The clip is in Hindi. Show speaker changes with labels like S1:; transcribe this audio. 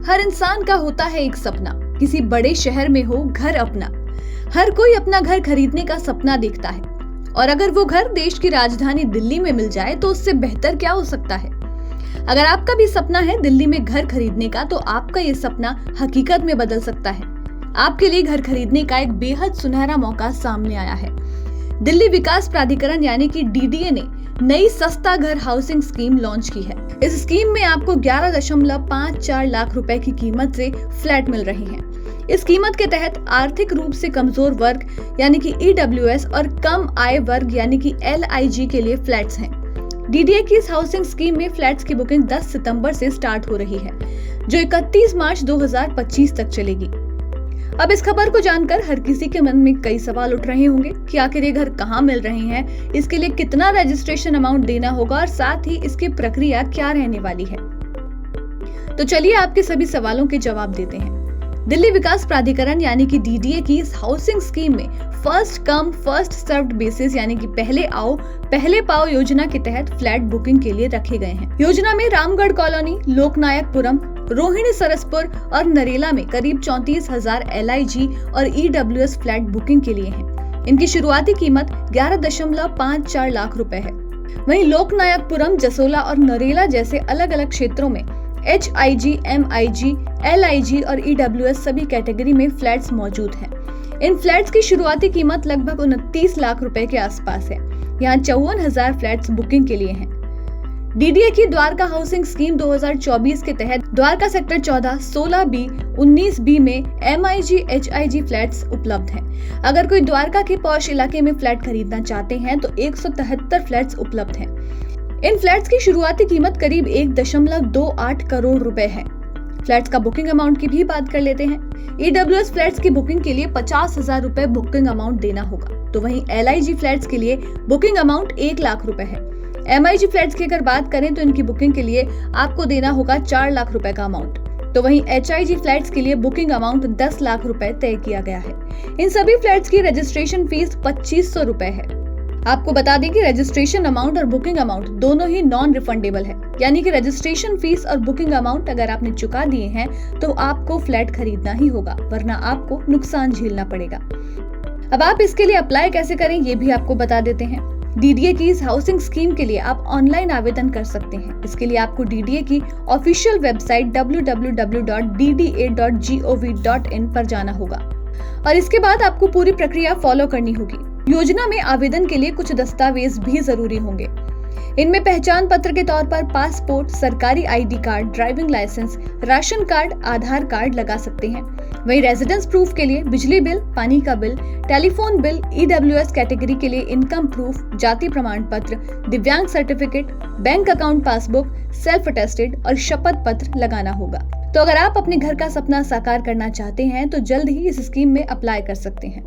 S1: हर इंसान का होता है एक सपना, किसी बड़े शहर में हो घर अपना। हर कोई अपना घर खरीदने का सपना देखता है और अगर वो घर देश की राजधानी दिल्ली में मिल जाए तो उससे बेहतर क्या हो सकता है। अगर आपका भी सपना है दिल्ली में घर खरीदने का, तो आपका ये सपना हकीकत में बदल सकता है। आपके लिए घर खरीदने का एक बेहद सुनहरा मौका सामने आया है। दिल्ली विकास प्राधिकरण यानी कि डीडीए ने नई सस्ता घर हाउसिंग स्कीम लॉन्च की है। इस स्कीम में आपको 11.54 लाख रुपए की कीमत से फ्लैट मिल रही हैं। इस कीमत के तहत आर्थिक रूप से कमजोर वर्ग यानी कि ईडब्ल्यूएस और कम आय वर्ग यानी कि एलआईजी के लिए फ्लैट्स हैं। डीडीए की इस हाउसिंग स्कीम में फ्लैट्स की बुकिंग 10 सितंबर से स्टार्ट हो रही है, जो 31 मार्च 2025 तक चलेगी। अब इस खबर को जानकर हर किसी के मन में कई सवाल उठ रहे होंगे कि आखिर ये घर कहाँ मिल रहे हैं, इसके लिए कितना रजिस्ट्रेशन अमाउंट देना होगा और साथ ही इसकी प्रक्रिया क्या रहने वाली है। तो चलिए आपके सभी सवालों के जवाब देते हैं। दिल्ली विकास प्राधिकरण यानी कि डीडीए की इस हाउसिंग स्कीम में first come first served basis यानी कि पहले आओ पहले पाओ योजना के तहत फ्लैट बुकिंग के लिए रखे गए हैं। योजना में रामगढ़ कॉलोनी, लोकनायकपुरम, रोहिणी सरसपुर और नरेला में करीब 34,000 एलआईजी और ईडब्ल्यूएस फ्लैट बुकिंग के लिए हैं। इनकी शुरुआती कीमत 11.54 लाख रुपए है। वहीं लोकनायकपुरम, जसोला और नरेला जैसे अलग अलग क्षेत्रों में HIG, MIG, LIG और EWS सभी कैटेगरी में फ्लैट्स मौजूद हैं। इन फ्लैट्स की शुरुआती कीमत लगभग 29 लाख रुपए के आसपास है। यहाँ 54,000 फ्लैट्स बुकिंग के लिए हैं। डीडीए की द्वारका हाउसिंग स्कीम 2024 के तहत द्वारका सेक्टर 14, 16B, 19B में MIG, HIG फ्लैट्स उपलब्ध हैं। अगर कोई द्वारका के पॉश इलाके में फ्लैट खरीदना चाहते हैं तो 173 फ्लैट्स उपलब्ध हैं। इन फ्लैट्स की शुरुआती कीमत करीब 1.28 करोड़ रुपए है। फ्लैट्स का बुकिंग अमाउंट की भी बात कर लेते हैं। ईडब्ल्यूएस फ्लैट्स की बुकिंग के लिए 50,000 रुपए बुकिंग अमाउंट देना होगा, तो वहीं एलआईजी फ्लैट्स के लिए बुकिंग अमाउंट 1 लाख रुपए है। एमआईजी फ्लैट्स की अगर बात करें तो इनकी बुकिंग के लिए आपको देना होगा 4 लाख रुपए का अमाउंट, तो वहीं एचआईजी फ्लैट्स के लिए बुकिंग अमाउंट 10 लाख रुपए तय किया गया है। इन सभी फ्लैट्स की रजिस्ट्रेशन फीस 2500 रुपए है। आपको बता दें कि रजिस्ट्रेशन अमाउंट और बुकिंग अमाउंट दोनों ही नॉन रिफंडेबल है, यानी कि रजिस्ट्रेशन फीस और बुकिंग अमाउंट अगर आपने चुका दिए हैं तो आपको फ्लैट खरीदना ही होगा, वरना आपको नुकसान झेलना पड़ेगा। अब आप इसके लिए अप्लाई कैसे करें ये भी आपको बता देते हैं। डीडीए की इस हाउसिंग स्कीम के लिए आप ऑनलाइन आवेदन कर सकते हैं। इसके लिए आपको डीडीए की ऑफिशियल वेबसाइट www.dda.gov.in पर जाना होगा और इसके बाद आपको पूरी प्रक्रिया फॉलो करनी होगी। योजना में आवेदन के लिए कुछ दस्तावेज भी जरूरी होंगे। इनमें पहचान पत्र के तौर पर पासपोर्ट, सरकारी ID card, driving licence, ration card, Aadhaar card लगा सकते हैं। वहीं रेजिडेंस प्रूफ के लिए बिजली बिल, पानी का bill, telephone bill, EWS category के लिए इनकम प्रूफ, जाति प्रमाण पत्र, दिव्यांग certificate, bank account passbook, self attested और शपथ पत्र लगाना होगा। तो अगर आप अपने घर का सपना साकार करना चाहते हैं तो जल्द ही इस स्कीम में अप्लाई कर सकते हैं।